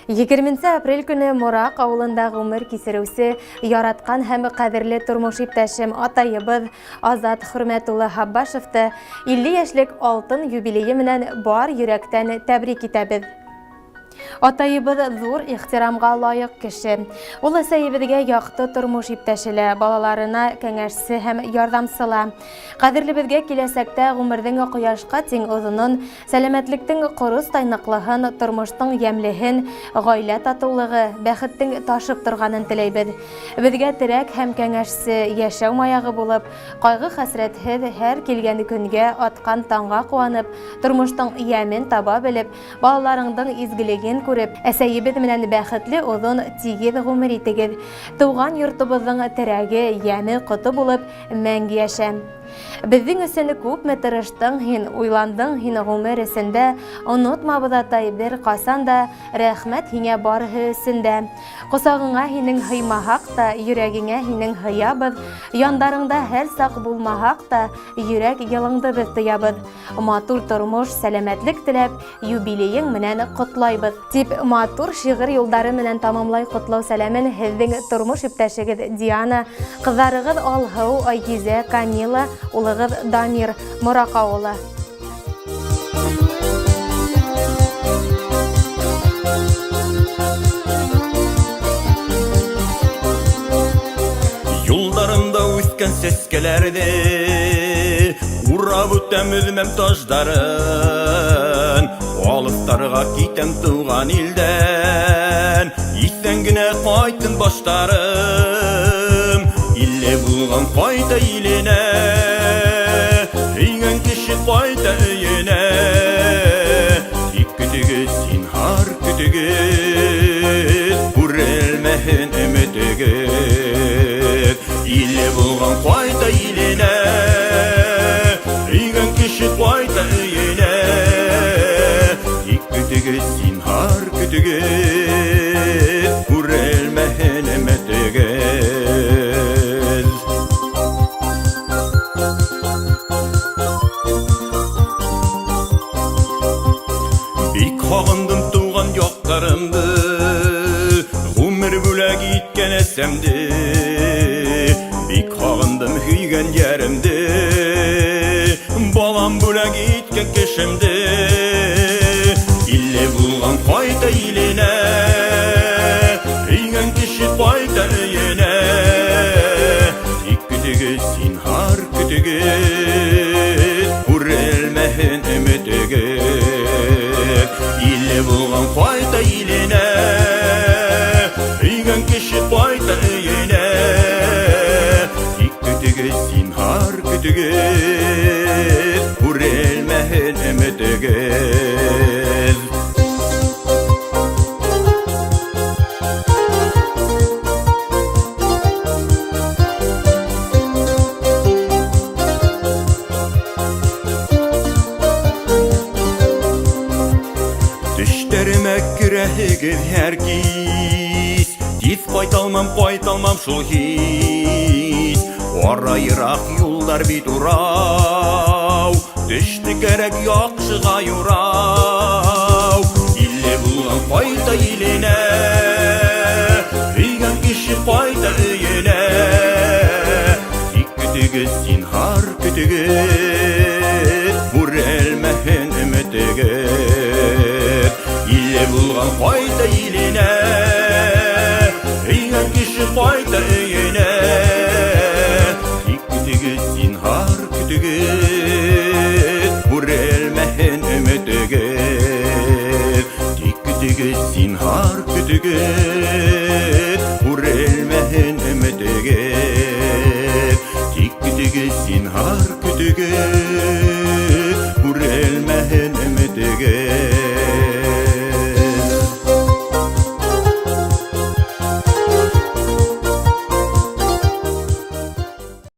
20 апрель көне Морақ авылында гомер кисереүсе яраткан һәм кадерле тормыш иптәшем атайыбыз Азат Хөрмәтулла Хаббашевты 50 яшьлек алтын юбилее менән бар йөрәктән тәбрик итәбез. Атайыбыз зур ихтирамга лайык кеше. Ул әсәебезгә якты тормыш иптәшеле, балаларына кәңәшсе һәм ярдәмсыла. Кадерлебезгә киләсәктә гомернең кояшка тиң озынын, сәламәтлектең корыс тайныклыгын, тормыштың ямлеһен, гаилә татулыгы, бәхеттең ташып торганын теләйбез. Безгә терәк һәм кәңәшсе, яшәү маягы булып, кайгы-хәсрәтһез һәр килгән көнгә аткан таңга куанып, тормыштың ямен таба белеп, балаларыңның изгелеген күреп, әсәебез менән бәхетле озын тигез гомер итегез. Туган йортыбызның терәге, яме коты булып мәңге яшә. Безнең өчен күпме тырыштың һин, уйландың һин гомер эсендә, онытмабыз атай бер касан да, рәхмәт һиңә барыһы өчендә. Косагыңа һинең хыймаһак та, йөрәгеңә һинең хыябыз, яндарыңда һәр сак булмаһак та, йөрәк ялыңды без тоябыз. Матур тормыш, сәламәтлек теләп, юбилеең менән котлайбыз. Дип матур шигырь юлдары менән тамамлай котлау сәламен һезнең тормыш иптәшегез Диана, кызларыгыз Алһыу, Айгизә, Камила, улыгыз Дамир, Морақ авылы. Юлдарымда үскән сәскәләрде, урап үтәм үзмәм таҗдарын, алыптарга китәм туган илдән, исән генә кайтын баштарым, илле булган кайта иленә, өйгән кеше кайта өенә, тик көтегез зинһар көтегез, күрелмәһен өметегез. Илле булган кайта иленә, өйгән кеше кайта өенә, тик көтегез зинһар көтегез, күрелмәһен өметегез. Бик хагындым туган яктарымды, гомер бүләк иткән әсәмде, бик хагындым һөйгән яремде, балам бүләк иткән кешемде. Илле булган кайта иленә, өйгән кеше кайта өенә, тик көтегез зинһар көтегез, күрелмәһен өметегез. Илле булган кайта иленә, өйгән кеше кайта өенә, тик көтегез зинһар көтегез, күрелмәһен өметегез. Төштәремә керәһегез һәргиз, тиз кайталмам шул хис. Ара ерак юлдар бит урау, төште кәрәк яхшыга юрау. Илле булган кайта иленә, өйгән кеше кайта өенә, тик көтегез зинһар көтегез, күрелмәһен өметегез. Илле булган кайта иленә, өйгән кеше кайта өенә, тик көтегез зинһар көтегез, күрелмәһен өметегез. Тик көтегез зинһар көтегез, күрелмәһен өметегез. Тик көтегез зинһар көтегез, күрелмәһен